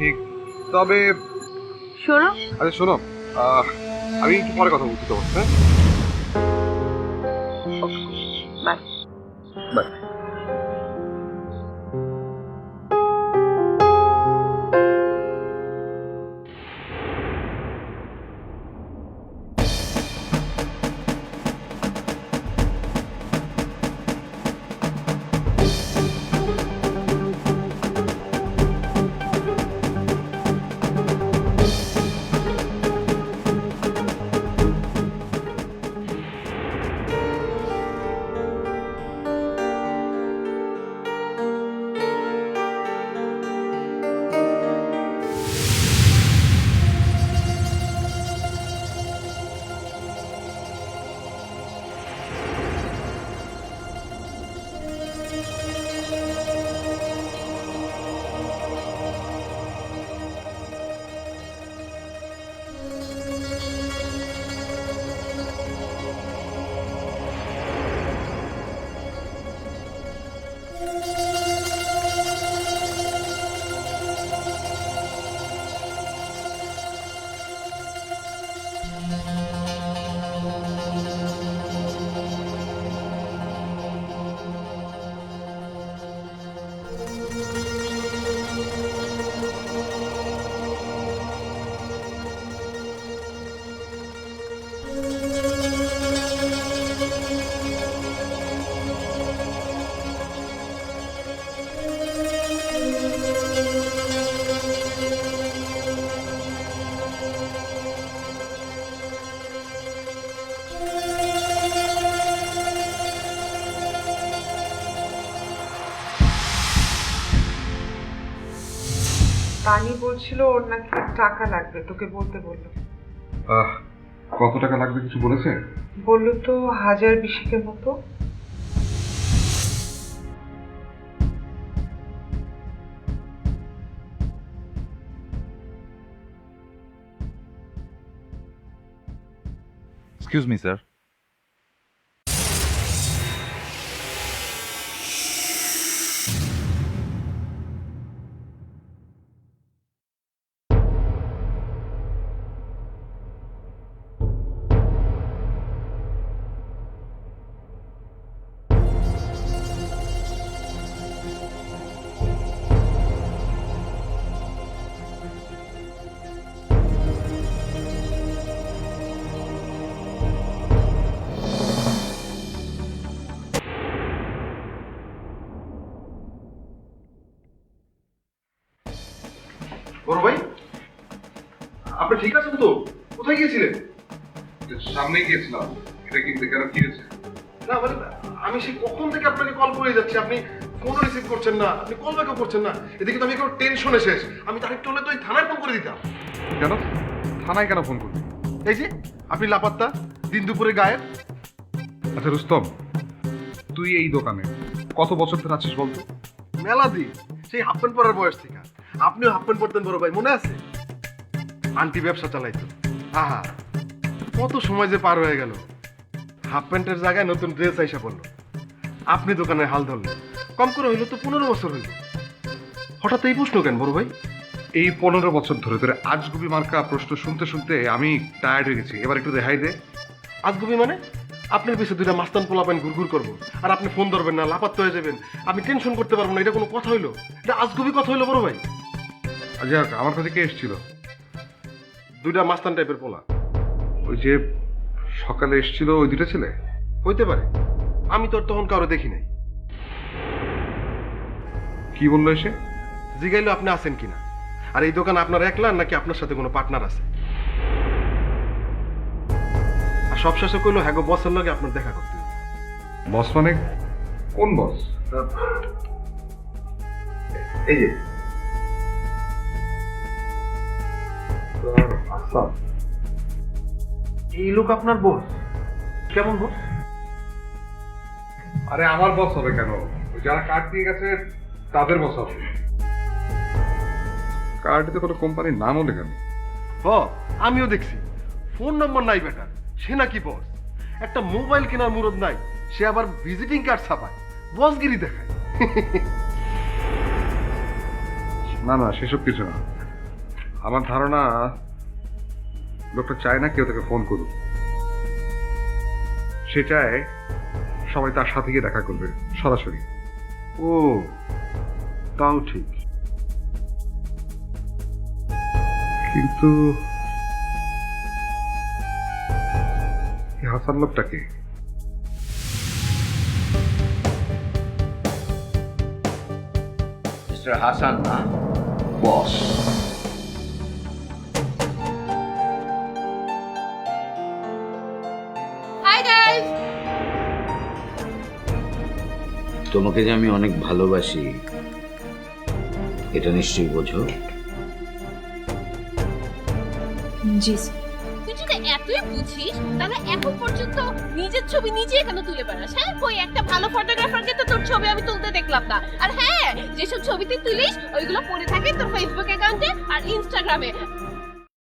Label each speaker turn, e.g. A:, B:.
A: ঠিক, তবে
B: শোনো,
A: আরে শোনো, আমি একটু পরে কথা বলছি তোমার, হ্যাঁ?
B: বাই।
A: বাই।
C: তানি বলছিল ওর নাকি টাকা লাগবে, তোকে বলতে বললো।
A: কত টাকা লাগবে কিছু বলেছে?
C: বললো তো 1020 মতো।
D: Excuse me, sir.
A: বড় ভাই, আপনি ঠিক আছেন তো? কোথায় গিয়েছিলেন? সামনে গিয়েছিলাম। এটা কিন্তু কেন কি হয়েছে? না মানে আমি সে কখন থেকে আপনাকে কল করে যাচ্ছি, আপনি ফোনও রিসিভ করছেন না, আপনি কল ব্যাকও করছেন না। এদিকে তো আমি একটু টেনশনে শেষ। আমি তার একটু হলে তো ওই থানায় ফোন করে দিতাম। কেন থানায় কেন ফোন করবি? এই যে আপনি লাপাত্তা, দিন দুপুরে গায়েব। আচ্ছা রুস্তম, তুই এই দোকানে কত বছর ধরে আছিস বলতো? মেলা দিন, সেই হাফ প্যান্ট পরার বয়স থেকে। আপনিও হাফ প্যান্ট পরতেন বড় ভাই, মনে আছে? আন্টি ব্যবসা চালাইতো। আহা, কত সময় যে পার হয়ে গেল। হাফ প্যান্টের জায়গায় নতুন ড্রেস আইসা পড়লো, আপনি দোকানে হাল ধরলেন। কম করে হইলো তো 15 বছর হইল। হঠাৎ এই প্রশ্ন কেন বড় ভাই?
E: এই 15 বছর ধরে ধরে আজগুবি মার্কা প্রশ্ন শুনতে শুনতে আমি টায়ার্ড হয়ে গেছি। এবার একটু রেহাই দে।
A: আজগুবি মানে? আপনার পিছনে দুইটা মাস্তান পোলাপাইন ঘুরঘুর করবো, আর আপনি ফোন ধরবেন না, লাপাত্তা হয়ে যাবেন, আমি টেনশন করতে পারবো না। এটা কোনো কথা হইলো? এটা আজগুবি কথা হইলো বড় ভাই?
E: আচ্ছা আমার কাছে কে এসেছিল?
A: দুইটা মাস্তান টাইপের পোলা।
E: ওই যে সকালে এসেছিল ওই দুটো ছেলে?
A: হইতে পারে, আমি তো আর তখন কারো দেখি নাই।
E: কি বললো এসে?
A: জিগাইলো আপনি আছেন কিনা, আর এই দোকান আপনার একলা নাকি আপনার সাথে কোনো পার্টনার আছে। আর সব শেষে কইলো হ্যাঁ গো বসের লগে আপনার দেখা করতে হবে।
E: বস মানে কোন বস?
A: এই যে এই লোক আপনার বস? কেমন বস?
E: আরে আমার বস হবে কেন? ওই যারা কার্ড দিয়ে গেছে তাদের বস হবে। কার্ডে তো কোনো কোম্পানির নামও লেখা নেই।
A: আমিও দেখছি, ফোন নম্বর নাই বেটা, সে নাকি বস। একটা মোবাইল কেনার মুরদ নাই, সে আবার ভিজিটিং কার্ড ছাপায়, বসগিরি দেখায়।
E: না না সেসব কিছু না। আমার ধারণা লোকটা চায় না কেউ তাকে ফোন করুক, সে চায় সবাই তার সাথে গিয়ে দেখা করবে সরাসরি।
D: ও, তাও ঠিক।
E: কিন্তু এই হাসান লোকটাকে
F: মিস্টার হাসান না, বস।
B: Hi guys.
F: তোমাকে যে আমি অনেক ভালোবাসি এটা নিশ্চয়ই বোঝো।
B: জি
G: তুই যদি এতই বুঝিস তাহলে এখন পর্যন্ত নিজের ছবি নিজে কেন তুলে বেড়াস? হ্যাঁ, কই একটা ভালো ফটোগ্রাফারকে তো তোর ছবি আমি তুলতে দেখলাম না। আর হ্যাঁ, যেসব ছবি তুই তুলিস ওইগুলো পড়ে থাকে তোর ফেসবুক অ্যাকাউন্টে আর ইনস্টাগ্রামে।